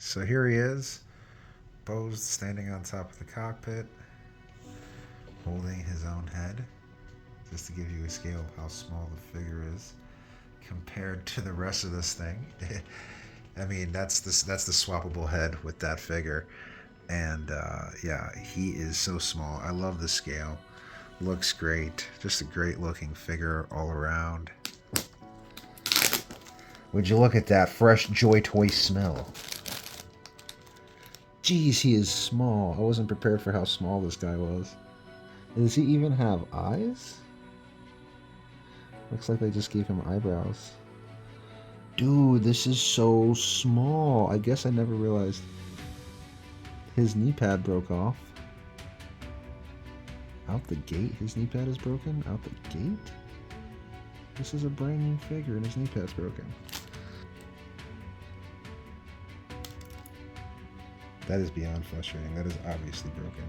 So here he is, posed standing on top of the cockpit, holding his own head, just to give you a scale of how small the figure is compared to the rest of this thing. I mean, that's the swappable head with that figure, and yeah, he is so small. I love the scale. Looks great. Just a great looking figure all around. Would you look at that fresh Joy Toy smell? Jeez, he is small. I wasn't prepared for how small this guy was. Does he even have eyes? Looks like they just gave him eyebrows. Dude, this is so small. I guess I never realized his knee pad broke off. Out the gate, his knee pad is broken? Out the gate? This is a brand new figure and his knee pad's broken. That is beyond frustrating. That is obviously broken.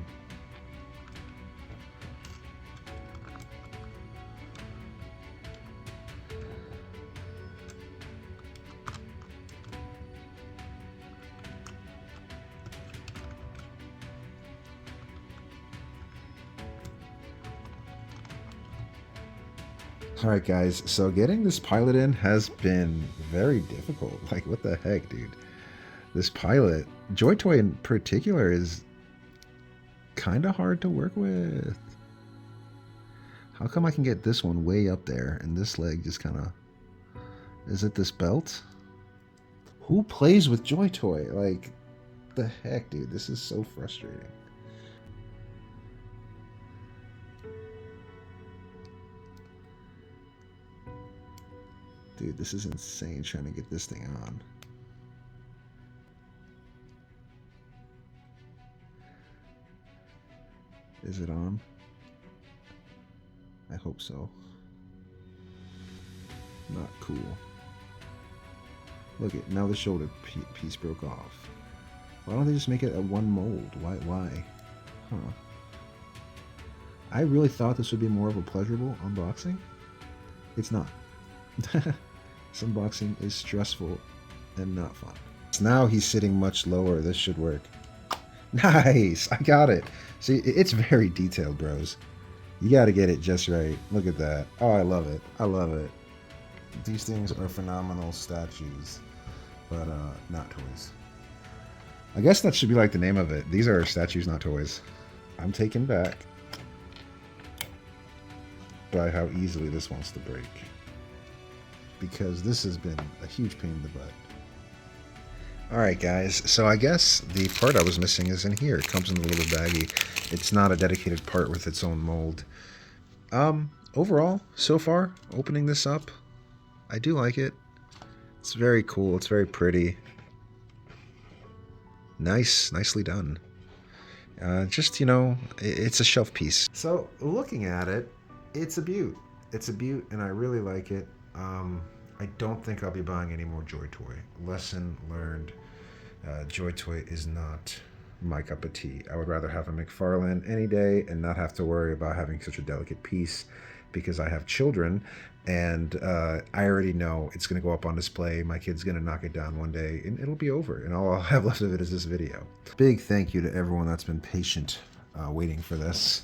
Alright guys, so getting this pilot in has been very difficult. Like, what the heck, dude? This pilot, Joy Toy in particular, is kind of hard to work with. How come I can get this one way up there and this leg just kind of... Is it this belt? Who plays with Joy Toy? Like, the heck, dude? This is so frustrating. Dude, this is insane trying to get this thing on. Is it on? I hope so. Not cool. Look at now the shoulder piece broke off. Why don't they just make it a one mold? Why? Huh. I really thought this would be more of a pleasurable unboxing. It's not. This unboxing is stressful and not fun. So now he's sitting much lower. This should work. Nice! I got it. See, it's very detailed, bros. You got to get it just right. Look at that. Oh, I love it. I love it. These things are phenomenal statues, but not toys. I guess that should be like the name of it. These are statues, not toys. I'm taken back by how easily this wants to break, because this has been a huge pain in the butt. Alright guys, so I guess the part I was missing is in here. It comes in a little baggie. It's not a dedicated part with its own mold. Overall, so far, opening this up, I do like it. It's very cool, it's very pretty. Nicely done. Just, you know, it's a shelf piece. So, looking at it, it's a beaut. It's a beaut, and I really like it. I don't think I'll be buying any more Joy Toy. Lesson learned. Joy Toy is not my cup of tea. I would rather have a McFarlane any day and not have to worry about having such a delicate piece, because I have children, and I already know it's going to go up on display. My kid's going to knock it down one day, and it'll be over, and all I'll have left of it is this video. Big thank you to everyone that's been patient waiting for this.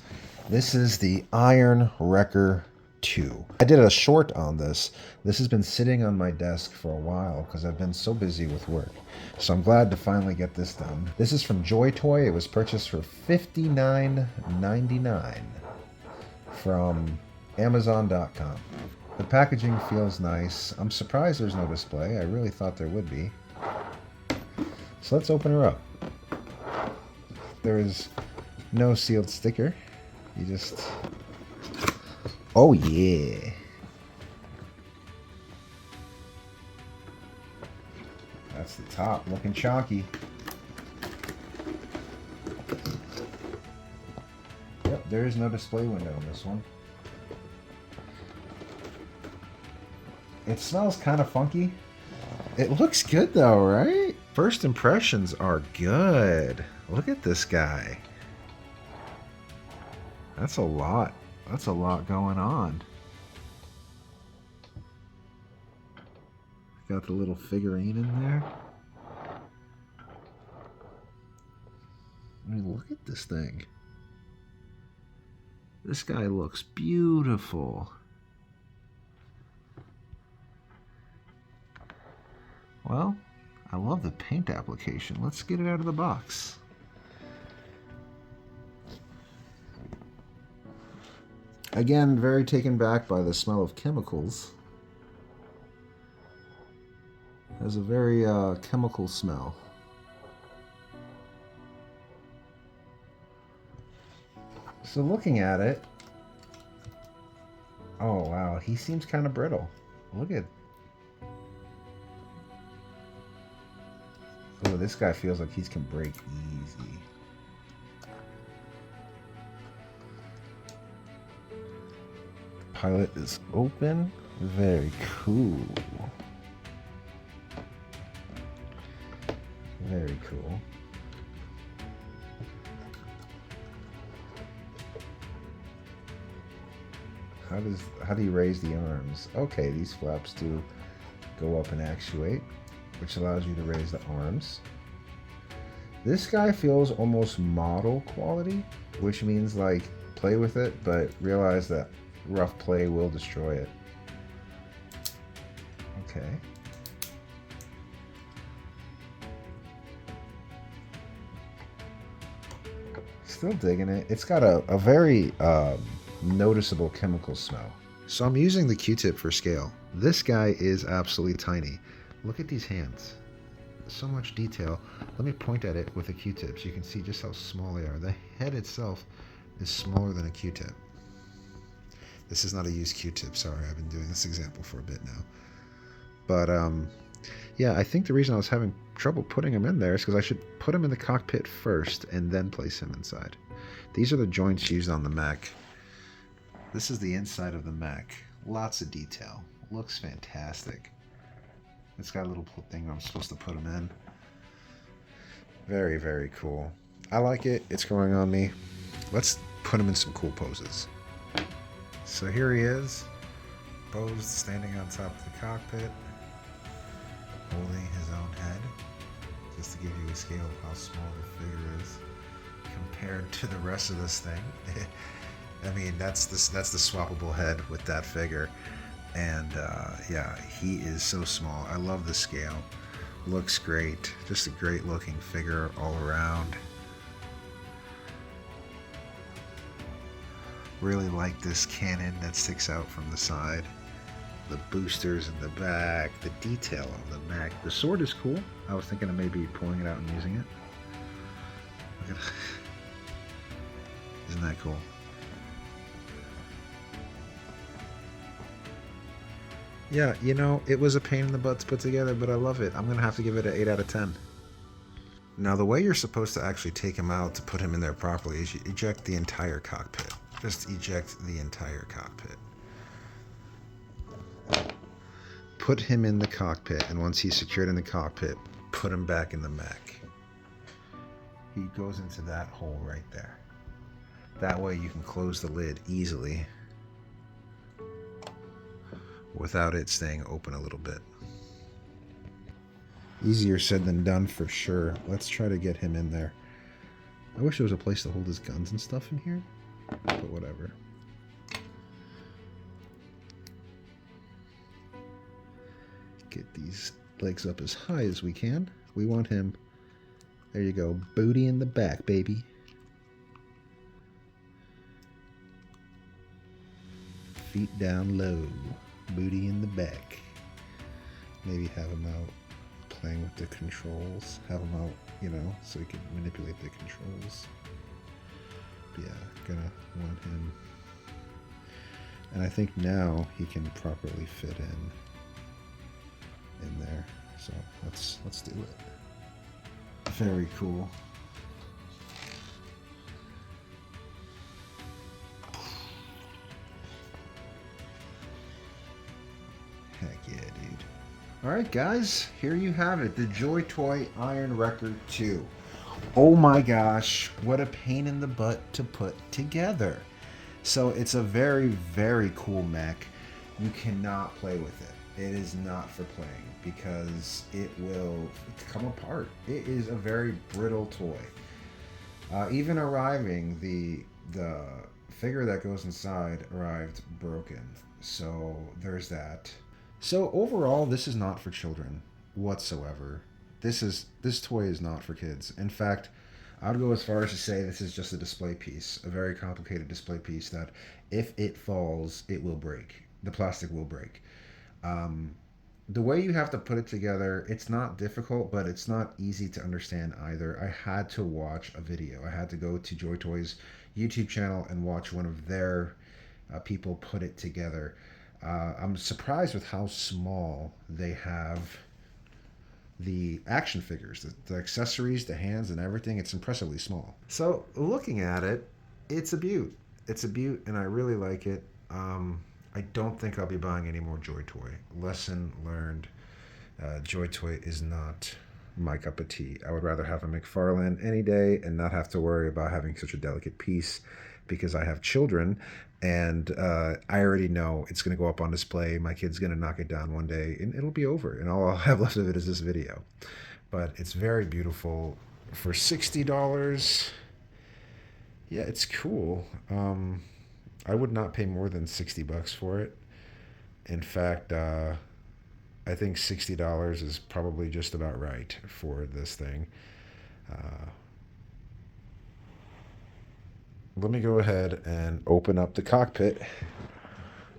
This is the Iron Wrecker 2. I did a short on this. This has been sitting on my desk for a while because I've been so busy with work. So I'm glad to finally get this done. This is from Joy Toy. It was purchased for $59.99 from Amazon.com. The packaging feels nice. I'm surprised there's no display. I really thought there would be. So let's open her up. There is no sealed sticker. You just... Oh yeah. That's the top, looking chonky. Yep, there is no display window on this one. It smells kind of funky. It looks good though, right? First impressions are good. Look at this guy. That's a lot. That's a lot going on. Got the little figurine in there. I mean, look at this thing. This guy looks beautiful. Well, I love the paint application. Let's get it out of the box. Again, very taken back by the smell of chemicals. It has a very chemical smell. So looking at it, oh wow, he seems kind of brittle. Look at, oh, this guy feels like he can break easy. The pilot is open. Very cool. Very cool. How do you raise the arms? Okay, these flaps do go up and actuate, which allows you to raise the arms. This guy feels almost model quality, which means like play with it, but realize that rough play will destroy it. Okay. Still digging it. It's got a very noticeable chemical smell. So I'm using the Q-tip for scale. This guy is absolutely tiny. Look at these hands. So much detail. Let me point at it with a Q-tip so you can see just how small they are. The head itself is smaller than a Q-tip. This is not a used Q-tip. Sorry, I've been doing this example for a bit now. But yeah, I think the reason I was having trouble putting him in there is because I should put him in the cockpit first and then place him inside. These are the joints used on the mech. This is the inside of the mech. Lots of detail. Looks fantastic. It's got a little thing I'm supposed to put him in. Very, very cool. I like it. It's growing on me. Let's put him in some cool poses. So here he is, posed, standing on top of the cockpit, holding his own head, just to give you a scale of how small the figure is compared to the rest of this thing. I mean, that's the swappable head with that figure, and yeah, he is so small. I love the scale. Looks great. Just a great looking figure all around. Really like this cannon that sticks out from the side. The boosters in the back, the detail on the mech. The sword is cool. I was thinking of maybe pulling it out and using it. Look at Isn't that cool? Yeah, you know, it was a pain in the butt to put together, but I love it. I'm going to have to give it an 8 out of 10. Now, the way you're supposed to actually take him out to put him in there properly is you eject the entire cockpit. Just eject the entire cockpit. Put him in the cockpit, and once he's secured in the cockpit, put him back in the mech. He goes into that hole right there. That way you can close the lid easily without it staying open a little bit. Easier said than done for sure. Let's try to get him in there. I wish there was a place to hold his guns and stuff in here, but whatever. Get these legs up as high as we can. We want him, there you go, booty in the back, baby. Feet down low, booty in the back. Maybe have him out playing with the controls. Have him out, you know, so he can manipulate the controls. But yeah, gonna want him. And I think now he can properly fit in there. So let's do it. Very cool. Heck yeah, dude. Alright guys, here you have it, the Joy Toy Iron Record 2. Oh my gosh, what a pain in the butt to put together. So it's a very, very cool mech. You cannot play with it. It is not for playing because it will come apart. It is a very brittle toy. Even arriving, the figure that goes inside arrived broken. So there's that. So overall, this is not for children whatsoever. This toy is not for kids. In fact, I would go as far as to say this is just a display piece, a very complicated display piece that if it falls, it will break. The plastic will break. Um, the way you have to put it together, it's not difficult, but it's not easy to understand either. I had to watch a video. I had to go to Joy Toys YouTube channel and watch one of their people put it together. I'm surprised with how small they have the action figures, the accessories, the hands, and everything. It's impressively small. So looking at it, it's a beaut. It's a beaut, and I really like it. I don't think I'll be buying any more Joy Toy. Lesson learned. Joy Toy is not my cup of tea. I would rather have a McFarlane any day and not have to worry about having such a delicate piece because I have children and I already know it's going to go up on display. My kid's going to knock it down one day and it'll be over. And all I'll have left of it is this video. But it's very beautiful for $60. Yeah, it's cool. I would not pay more than $60 for it. In fact, I think $60 is probably just about right for this thing. Let me go ahead and open up the cockpit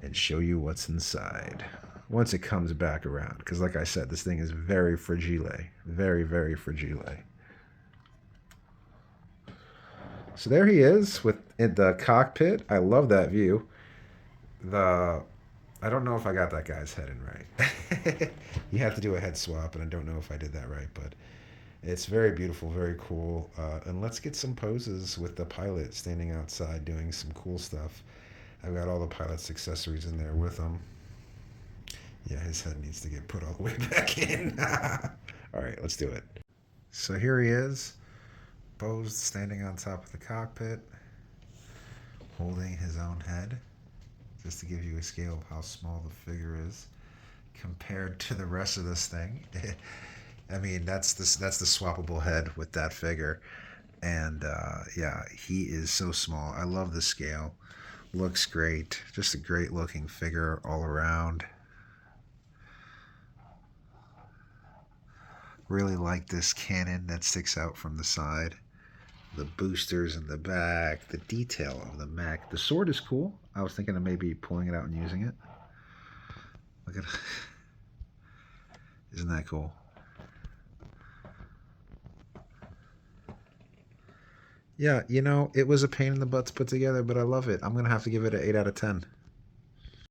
and show you what's inside once it comes back around. Because like I said, this thing is very fragile. Very, very fragile. So there he is with in the cockpit. I love that view. I don't know if I got that guy's head in right. You have to do a head swap, and I don't know if I did that right, but it's very beautiful, very cool. And let's get some poses with the pilot standing outside doing some cool stuff. I've got all the pilot's accessories in there with him. Yeah, his head needs to get put all the way back in. All right, let's do it. So here he is, posed standing on top of the cockpit, holding his own head, just to give you a scale of how small the figure is compared to the rest of this thing. I mean, that's the swappable head with that figure. And yeah, he is so small. I love the scale. Looks great. Just a great looking figure all around. Really like this cannon that sticks out from the side. The boosters in the back. The detail of the mech. The sword is cool. I was thinking of maybe pulling it out and using it. Look at Isn't that cool? Yeah, you know, it was a pain in the butt to put together, but I love it. I'm going to have to give it an 8 out of 10.